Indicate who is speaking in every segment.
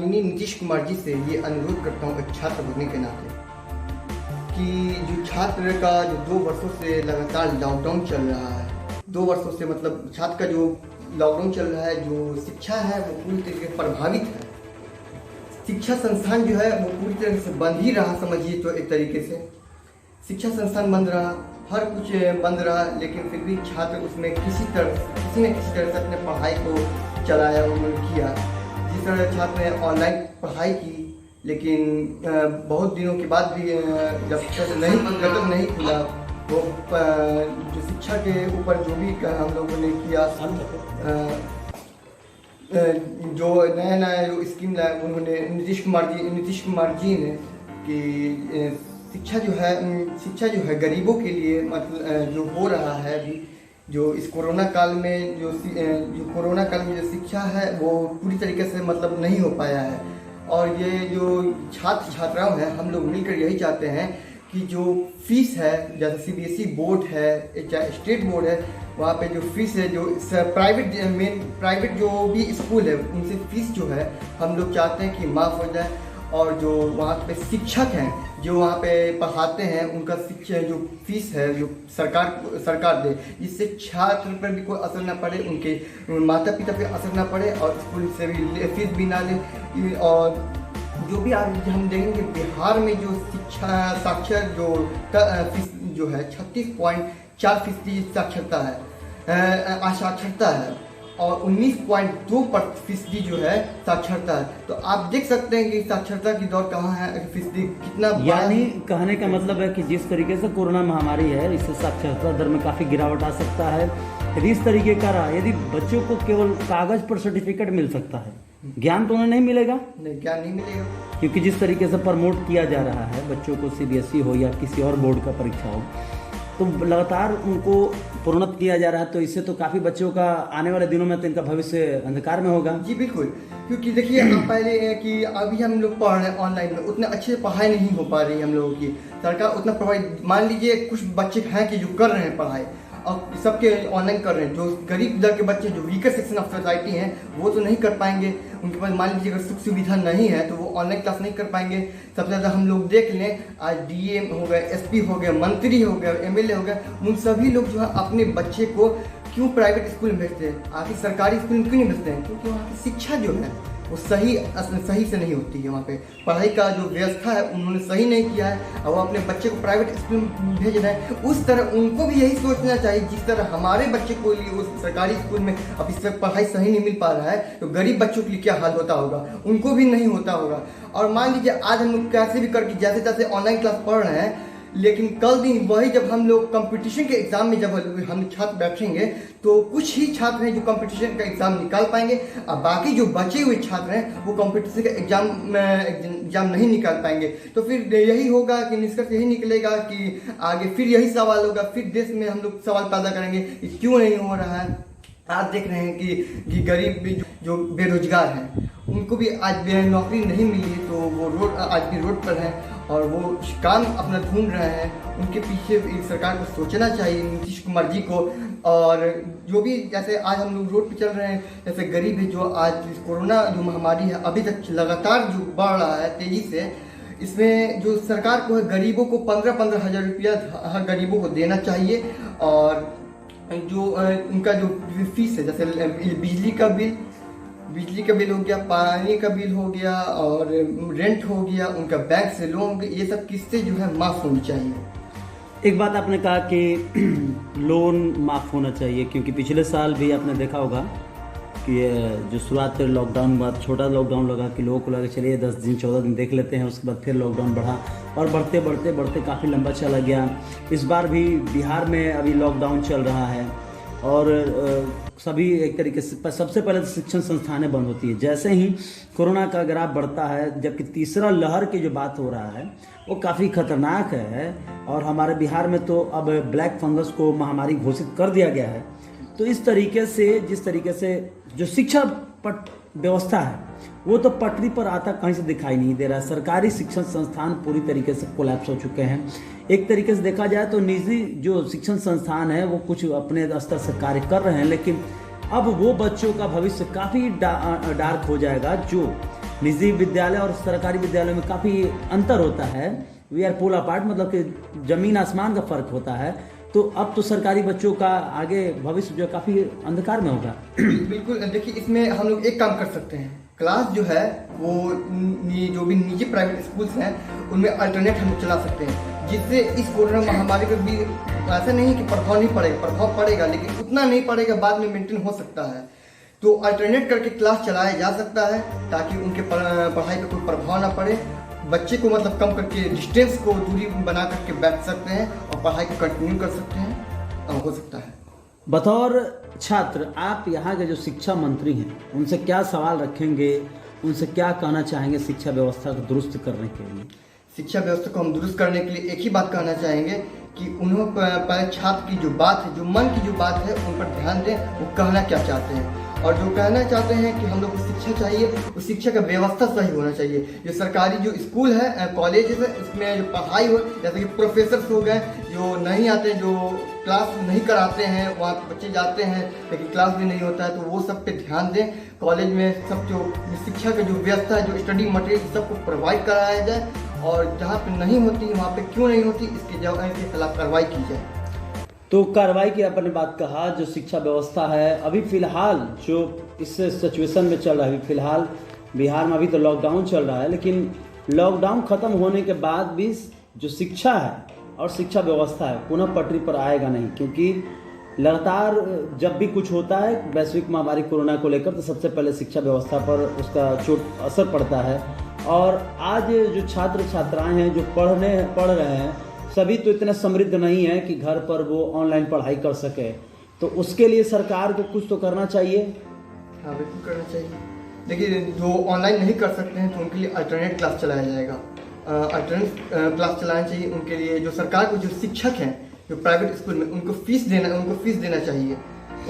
Speaker 1: माननीय नीतीश कुमार जी से ये अनुरोध करता हूँ एक छात्र होने के नाते कि जो छात्र का जो 2 वर्षों से लगातार लॉकडाउन चल रहा है, 2 वर्षों से मतलब छात्र का जो लॉकडाउन चल रहा है, जो शिक्षा है वो पूरी तरीके से प्रभावित है। शिक्षा संस्थान जो है वो पूरी तरह से बंद ही रहा, समझिए तो एक तरीके से शिक्षा संस्थान बंद रहा, हर कुछ बंद रहा, लेकिन फिर भी छात्र उसमें किसी न किसी तरह से अपने पढ़ाई को चलाया, उन्होंने किया। जिस तरह छात्र ने ऑनलाइन पढ़ाई की, लेकिन बहुत दिनों के बाद भी जब तक नहीं खुला वो जो शिक्षा के ऊपर जो भी हम लोगों ने किया, जो नया जो स्कीम लाया उन्होंने नीतीश कुमार जी ने कि शिक्षा जो है गरीबों के लिए मतलब जो हो रहा है अभी, जो इस कोरोना काल में जो शिक्षा है वो पूरी तरीके से मतलब नहीं हो पाया है। और ये जो छात्र छात्राओं हैं, हम लोग मिलकर यही चाहते हैं कि जो फीस है, जैसे सीबीएसई बोर्ड है चाहे स्टेट बोर्ड है, वहाँ पे जो फीस है, जो प्राइवेट जो भी स्कूल है उनसे फीस जो है हम लोग चाहते हैं कि माफ़ हो जाए। और जो वहाँ पे शिक्षक हैं जो वहाँ पे पढ़ाते हैं, उनका शिक्षा जो फीस है जो सरकार दे, जिससे छात्र पर भी कोई असर ना पड़े, उनके माता पिता पे असर ना पड़े और स्कूल से भी फीस भी ना ले। और जो भी आज हम देखेंगे बिहार में जो शिक्षा साक्षर जो फीस जो है 36.4% साक्षरता है, असाक्षरता है, और 19.2% जो है साक्षरता है। तो आप देख सकते हैं कि साक्षरता की दौर कहाँ है, फीसदी कितना।
Speaker 2: यानी कहने का मतलब है कि जिस तरीके से कोरोना महामारी है, इससे साक्षरता दर में काफ़ी गिरावट आ सकता है। यदि इस तरीके का रहा, यदि बच्चों को केवल कागज पर सर्टिफिकेट मिल सकता है, ज्ञान तो उन्हें नहीं मिलेगा।
Speaker 1: नहीं, ज्ञान नहीं मिलेगा,
Speaker 2: क्योंकि जिस तरीके से प्रमोट किया जा रहा है बच्चों को, सीबीएसई हो या किसी और बोर्ड का परीक्षा हो, तो लगातार उनको प्रोन्नत किया जा रहा है। तो इससे तो काफ़ी बच्चों का आने वाले दिनों में तो इनका भविष्य अंधकार में होगा।
Speaker 1: जी बिल्कुल, क्योंकि देखिए आप पहले कि अभी हम लोग पढ़ रहे हैं ऑनलाइन में, उतने अच्छे से पढ़ाई नहीं हो पा रही है हम लोगों की। सरकार उतना प्रोवाइड, मान लीजिए कुछ बच्चे हैं कि जो कर रहे हैं पढ़ाई, और सबके ऑनलाइन कर रहे हैं। जो गरीब दर के बच्चे, जो वीकर सेक्शन ऑफ सोसाइटी हैं, वो तो नहीं कर पाएंगे। उनके पास मान लीजिए अगर सुख सुविधा नहीं है तो वो ऑनलाइन क्लास नहीं कर पाएंगे। सबसे ज़्यादा हम लोग देख लें, आज डीएम हो गए, एसपी हो गए, मंत्री हो गए, एमएलए हो गए, उन सभी लोग जो है अपने बच्चे को क्यों प्राइवेट स्कूल में भेजते हैं, आखिर सरकारी स्कूल में क्यों नहीं भेजते हैं? क्योंकि वहाँ की शिक्षा जो है वो सही से नहीं होती है। वहाँ पे पढ़ाई का जो व्यवस्था है उन्होंने सही नहीं किया है, और वो अपने बच्चे को प्राइवेट स्कूल में भेज रहे हैं। उस तरह उनको भी यही सोचना चाहिए, जिस तरह हमारे बच्चे को लिए उस सरकारी स्कूल में अब इस वक्त पढ़ाई सही नहीं मिल पा रहा है, तो गरीब बच्चों के लिए क्या हाल होता होगा, उनको भी नहीं होता होगा। और मान लीजिए आज हम लोग कैसे भी करके जैसे तैसे ऑनलाइन क्लास पढ़ रहे हैं, लेकिन कल दिन वही जब हम लोग कंपटीशन के एग्जाम में जब हम छात्र बैठेंगे, तो कुछ ही छात्र हैं जो कंपटीशन का एग्जाम निकाल पाएंगे, और बाकी जो बचे हुए छात्र हैं वो कंपटीशन का एग्जाम नहीं निकाल पाएंगे। तो फिर यही होगा कि निष्कर्ष यही निकलेगा कि आगे फिर यही सवाल होगा, फिर देश में हम लोग सवाल पैदा करेंगे कि क्यों नहीं हो रहा है। आज देख रहे हैं कि गरीब भी जो बेरोजगार हैं उनको भी आज नौकरी नहीं मिली है, तो वो आज भी रोड पर हैं और वो काम अपना ढूंढ रहे हैं। उनके पीछे सरकार को सोचना चाहिए, नीतीश कुमार जी को। और जो भी जैसे आज हम लोग रोड पे चल रहे हैं, जैसे गरीब है जो आज कोरोना जो महामारी है अभी तक लगातार जो बढ़ रहा है तेजी से, इसमें जो सरकार को है गरीबों को 15-15 हज़ार रुपया हर गरीबों को देना चाहिए। और जो उनका जो फीस है, जैसे बिजली का बिल हो गया, पानी का बिल हो गया, और रेंट हो गया, उनका बैंक से लोन, ये सब किस्तें जो है माफ़ होनी चाहिए।
Speaker 2: एक बात आपने कहा कि लोन माफ़ होना चाहिए, क्योंकि पिछले साल भी आपने देखा होगा कि जो शुरुआत में लॉकडाउन बाद छोटा लॉकडाउन लगा कि लोगों को लगा चलिए 10 दिन 14 दिन देख लेते हैं, उसके बाद फिर लॉकडाउन बढ़ा और बढ़ते काफ़ी लंबा चला गया। इस बार भी बिहार में अभी लॉकडाउन चल रहा है, और सभी एक तरीके से सबसे पहले तो शिक्षण संस्थानें बंद होती है जैसे ही कोरोना का ग्राफ बढ़ता है। जबकि तीसरा लहर की जो बात हो रहा है वो काफ़ी खतरनाक है, और हमारे बिहार में तो अब ब्लैक फंगस को महामारी घोषित कर दिया गया है। तो इस तरीके से जिस तरीके से जो शिक्षा व्यवस्था है वो तो पटरी पर आता कहीं से दिखाई नहीं दे रहा है। सरकारी शिक्षण संस्थान पूरी तरीके से कोलैप्स हो चुके हैं। एक तरीके से देखा जाए तो निजी जो शिक्षण संस्थान है वो कुछ अपने स्तर से कार्य कर रहे हैं, लेकिन अब वो बच्चों का भविष्य काफ़ी डार्क हो जाएगा जो निजी विद्यालय और सरकारी विद्यालय में काफ़ी अंतर होता है। वी आर पोल अपार्ट, मतलब कि ज़मीन आसमान का फ़र्क होता है। तो अब तो सरकारी बच्चों का आगे भविष्य जो काफ़ी अंधकार में होगा।
Speaker 1: बिल्कुल, देखिए इसमें हम लोग एक काम कर सकते हैं, क्लास जो है वो जो भी निजी प्राइवेट स्कूल्स हैं उनमें अल्टरनेट हम चला सकते हैं, जिससे इस कोरोना महामारी पर भी ऐसा नहीं कि प्रभाव नहीं पड़ेगा, प्रभाव पड़ेगा लेकिन उतना नहीं पड़ेगा, बाद में मेंटेन हो सकता है। तो अल्टरनेट करके क्लास चलाया जा सकता है ताकि उनके पढ़ाई पर कोई प्रभाव ना पड़े। बच्चे को मतलब कम करके डिस्टेंस को दूरी बना करके बैठ सकते हैं और पढ़ाई को कंटिन्यू कर सकते हैं, हो सकता है।
Speaker 2: बतौर छात्र आप यहाँ के जो शिक्षा मंत्री हैं उनसे क्या सवाल रखेंगे, उनसे क्या कहना चाहेंगे शिक्षा व्यवस्था को दुरुस्त करने के लिए?
Speaker 1: शिक्षा व्यवस्था को हम दुरुस्त करने के लिए एक ही बात कहना चाहेंगे कि उन्होंने छात्र की जो बात है, जो मन की जो बात है, उन पर ध्यान दें, वो कहना क्या चाहते हैं। और जो कहना चाहते हैं कि हम लोग को शिक्षा चाहिए, उस शिक्षा का व्यवस्था सही होना चाहिए। जो सरकारी जो स्कूल है, कॉलेज है, इसमें जो पढ़ाई हो, जैसे कि प्रोफेसर्स हो गए जो नहीं आते, जो क्लास नहीं कराते हैं, वहाँ बच्चे जाते हैं लेकिन क्लास भी नहीं होता है, तो वो सब पे ध्यान दें। कॉलेज में सब जो शिक्षा की जो व्यवस्था है, जो स्टडी मटेरियल सबको प्रोवाइड कराया जाए, और जहाँ पे नहीं होती वहाँ पे क्यों नहीं होती इसके खिलाफ कार्रवाई की जाए।
Speaker 2: तो कार्रवाई की आपने बात कहा, जो शिक्षा व्यवस्था है अभी फिलहाल जो इस सिचुएशन में चल रहा है, फिलहाल बिहार में अभी तो लॉकडाउन चल रहा है, लेकिन लॉकडाउन खत्म होने के बाद भी जो शिक्षा है और शिक्षा व्यवस्था है पुनः पटरी पर आएगा नहीं, क्योंकि लगातार जब भी कुछ होता है वैश्विक महामारी कोरोना को लेकर तो सबसे पहले शिक्षा व्यवस्था पर उसका चोट असर पड़ता है। और आज जो छात्र छात्राएं हैं जो पढ़ रहे हैं, सभी तो इतने समृद्ध नहीं है कि घर पर वो ऑनलाइन पढ़ाई कर सके, तो उसके लिए सरकार को कुछ तो करना चाहिए।
Speaker 1: हाँ, बिल्कुल करना चाहिए। देखिए, जो ऑनलाइन नहीं कर सकते हैं तो उनके लिए अल्टरनेट क्लास चलाया जाएगा, अल्टरनेट क्लास चलाना चाहिए उनके लिए। जो सरकार को जो शिक्षक हैं जो प्राइवेट स्कूल में, उनको फीस देना चाहिए,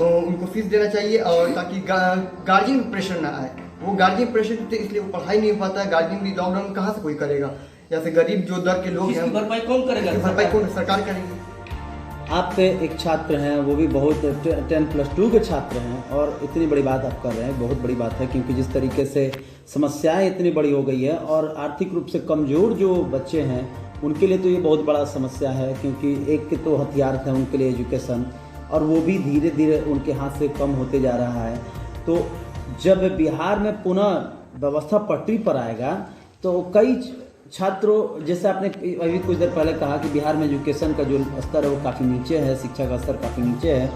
Speaker 1: उनको फीस देना चाहिए, और ताकि गार्जियन प्रेशर ना आए। वो गार्जियन प्रेशर तो इसलिए वो पढ़ाई नहीं हो पाता है, गार्जियन भी लॉकडाउन कहाँ से कोई करेगा, जैसे गरीब जो दर के लोग हैं,
Speaker 3: भरपाई कौन करेगा?
Speaker 1: भरपाई कौन? सरकार करेगी।
Speaker 2: आप एक छात्र हैं, वो भी बहुत 10+2 के छात्र हैं, और इतनी बड़ी बात आप कर रहे हैं, बहुत बड़ी बात है, क्योंकि जिस तरीके से समस्याएं इतनी बड़ी हो गई है और आर्थिक रूप से कमज़ोर जो बच्चे हैं उनके लिए तो ये बहुत बड़ा समस्या है, क्योंकि एक तो हथियार था उनके लिए एजुकेशन, और वो भी धीरे धीरे उनके हाथ से कम होते जा रहा है। तो जब बिहार में पुनः व्यवस्था पटरी पर आएगा तो कई छात्रों, जैसे आपने अभी कुछ देर पहले कहा कि बिहार में एजुकेशन का जो स्तर है वो काफ़ी नीचे है, शिक्षा का स्तर काफ़ी नीचे है,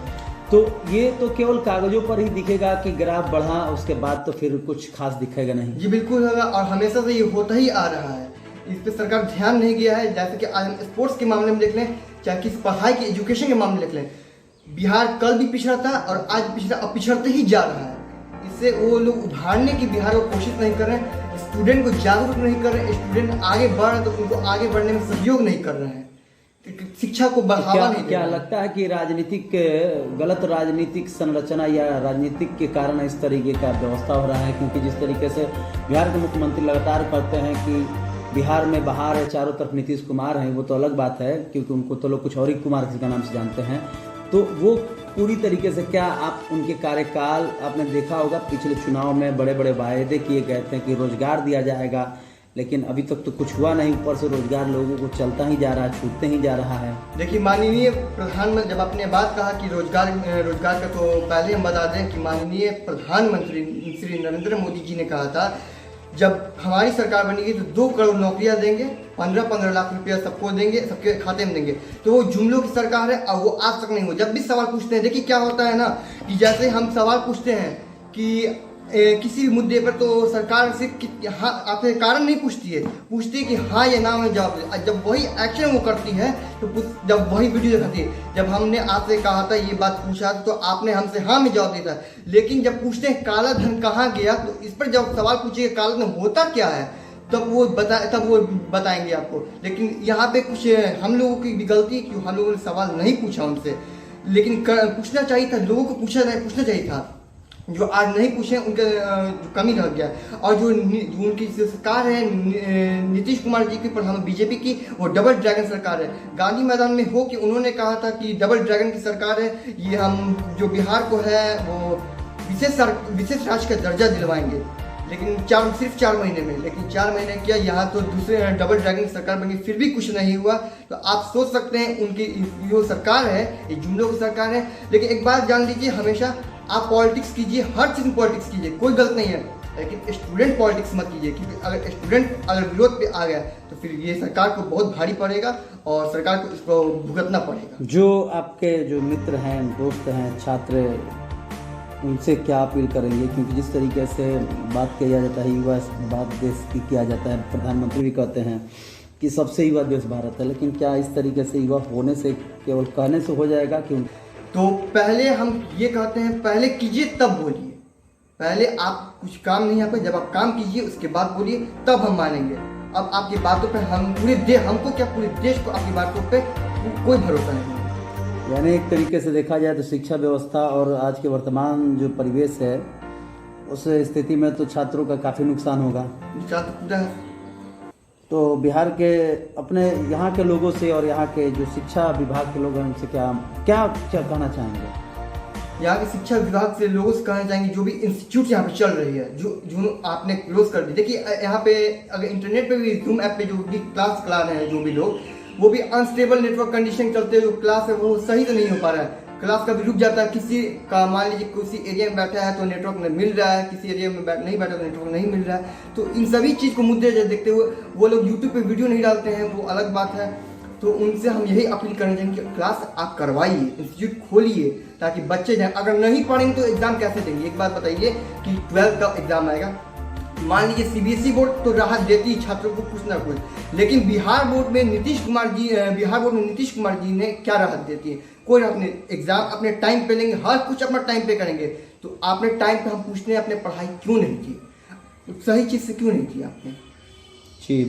Speaker 2: तो ये तो केवल कागजों पर ही दिखेगा कि ग्राफ बढ़ा, उसके बाद तो फिर कुछ खास दिखेगा नहीं।
Speaker 1: जी बिल्कुल होगा, और हमेशा से ये होता ही आ रहा है, इस पर सरकार ध्यान नहीं दिया है। जैसे कि आज हम स्पोर्ट्स के मामले में देख लें, चाहे किस पढ़ाई की एजुकेशन के मामले देख लें, बिहार कल भी पिछड़ा था और आज पिछड़ा, अब पिछड़ते ही जा रहा है। इससे वो लोग उभारने की बिहार को कोशिश नहीं कर रहे हैं, स्टूडेंट को जागरूक नहीं कर रहे हैं, स्टूडेंट आगे बढ़ रहे तो उनको आगे बढ़ने में सहयोग नहीं कर रहे हैं, शिक्षा को बढ़ावा नहीं।
Speaker 2: क्या लगता है कि गलत राजनीतिक संरचना या राजनीतिक के कारण इस तरीके का व्यवस्था हो रहा है? क्योंकि जिस तरीके से बिहार के मुख्यमंत्री लगातार कहते हैं कि बिहार में बाहर है, चारों तरफ नीतीश कुमार हैं, वो तो अलग बात है, क्योंकि उनको तो लोग कुछ और ही कुमार किसी का नाम से जानते हैं, तो वो पूरी तरीके से, क्या आप उनके कार्यकाल आपने देखा होगा, पिछले चुनाव में बड़े बड़े वायदे किए गए थे कि रोजगार दिया जाएगा, लेकिन अभी तक तो कुछ हुआ नहीं, ऊपर से रोजगार लोगों को चलता ही जा रहा है, छूटते ही जा रहा है।
Speaker 1: देखिए, माननीय प्रधानमंत्री, जब आपने बात कहा कि रोजगार का, तो पहले हम बता दें कि माननीय प्रधानमंत्री श्री नरेंद्र मोदी जी ने कहा था जब हमारी सरकार बनेगी तो 2 करोड़ नौकरियां देंगे, 15-15 लाख रुपया सबको देंगे, सबके खाते में देंगे। तो वो जुमलों की सरकार है और वो आज तक नहीं हो। जब भी सवाल पूछते हैं, देखिए क्या होता है ना कि जैसे हम सवाल पूछते हैं कि किसी भी मुद्दे पर, तो सरकार सिर्फ हाँ आपसे कारण नहीं पूछती है, पूछती है कि हाँ या ना में जवाब दे। जब वही एक्शन वो करती है तो जब वही वीडियो दिखाती है, जब हमने आपसे कहा था ये बात पूछा तो आपने हमसे हाँ में जवाब दिया था, लेकिन जब पूछते हैं काला धन कहाँ गया, तो इस पर जब सवाल पूछिए काला धन होता क्या है, तब वो बताएंगे आपको। लेकिन यहाँ पे कुछ हम लोगों की भी गलती है कि हम लोगों ने सवाल नहीं पूछा उनसे, लेकिन पूछना चाहिए था, लोगों को पूछना चाहिए था। जो आज नहीं पूछे उनके जो कमी रह गया। और जो उनकी सरकार है नीतीश कुमार जी की, प्रधान बीजेपी की, वो डबल ड्रैगन सरकार है। गांधी मैदान में हो कि उन्होंने कहा था कि डबल ड्रैगन की सरकार है, ये हम जो बिहार को है वो विशेष राज्य का दर्जा दिलवाएंगे, लेकिन सिर्फ 4 महीने में, लेकिन 4 महीने किया, यहाँ तो दूसरे डबल ड्रैगन सरकार बनी फिर भी कुछ नहीं हुआ। तो आप सोच सकते हैं उनकी जो सरकार है ये जुमलों की सरकार है। लेकिन एक बात जान लीजिए, हमेशा आप पॉलिटिक्स कीजिए, हर चीज़ में पॉलिटिक्स कीजिए, कोई गलत नहीं है, लेकिन स्टूडेंट पॉलिटिक्स मत कीजिए, क्योंकि अगर स्टूडेंट अगर विरोध पे आ गया तो फिर ये सरकार को बहुत भारी पड़ेगा और सरकार को इसको भुगतना पड़ेगा।
Speaker 2: जो आपके जो मित्र हैं, दोस्त हैं, छात्र, उनसे क्या अपील करेंगे? क्योंकि जिस तरीके से बात किया जाता है युवा बात देश की किया जाता है, प्रधानमंत्री भी कहते हैं कि सबसे युवा देश भारत है, लेकिन क्या इस तरीके से युवा होने से केवल कहने से हो जाएगा? क्यों?
Speaker 1: तो पहले हम ये कहते हैं, पहले कीजिए तब बोलिए। पहले आप कुछ काम नहीं आपका, जब आप काम कीजिए उसके बाद बोलिए, तब हम मानेंगे। अब आपकी बातों पे हम हमको क्या पूरे देश को आपकी बातों पे कोई भरोसा नहीं है।
Speaker 2: यानी एक तरीके से देखा जाए तो शिक्षा व्यवस्था और आज के वर्तमान जो परिवेश है उस स्थिति में तो छात्रों का काफ़ी नुकसान होगा।
Speaker 1: छात्र पूरा है।
Speaker 2: तो बिहार के अपने यहाँ के लोगों से और यहाँ के जो शिक्षा विभाग के लोग हैं उनसे क्या क्या क्या कहना चाहेंगे?
Speaker 1: यहाँ के शिक्षा विभाग से लोगों से कहना चाहेंगे, जो भी इंस्टीट्यूट यहाँ पे चल रही है, जो आपने क्लोज कर दी। देखिए यहाँ पे अगर इंटरनेट पे भी जूम ऐप पे जो भी क्लास चला रहे हैं जो भी लोग, वो भी अनस्टेबल नेटवर्क कंडीशन चलते जो क्लास है वो सही से नहीं हो पा रहा है। क्लास कभी रुक जाता है, किसी का मान लीजिए किसी एरिया में बैठा है तो नेटवर्क मिल रहा है, किसी एरिया में नहीं बैठा तो नेटवर्क नहीं मिल रहा है। तो इन सभी चीज़ को मुद्दे देखते हुए वो लोग यूट्यूब पे वीडियो नहीं डालते हैं, वो अलग बात है। तो उनसे हम यही अपील करना चाहेंगे कि क्लास आप करवाइए, इंस्टीट्यूट खोलिए, ताकि बच्चे जाएँ। अगर नहीं पढ़ेंगे तो एग्ज़ाम कैसे देंगे? एक बात बताइए कि 12th का एग्ज़ाम आएगा, मान लीजिए सीबीएसई बोर्ड तो राहत देती है छात्रों को कुछ ना कुछ, लेकिन बिहार बोर्ड में नीतीश कुमार जी ने क्या राहत देती है? कोई राहत नहीं। एग्जाम अपने टाइम पे लेंगे, हर कुछ अपना टाइम पे करेंगे। तो आपने टाइम पे हम पूछते हैं, आपने पढ़ाई क्यों नहीं की? सही चीज़ से क्यों नहीं की आपने?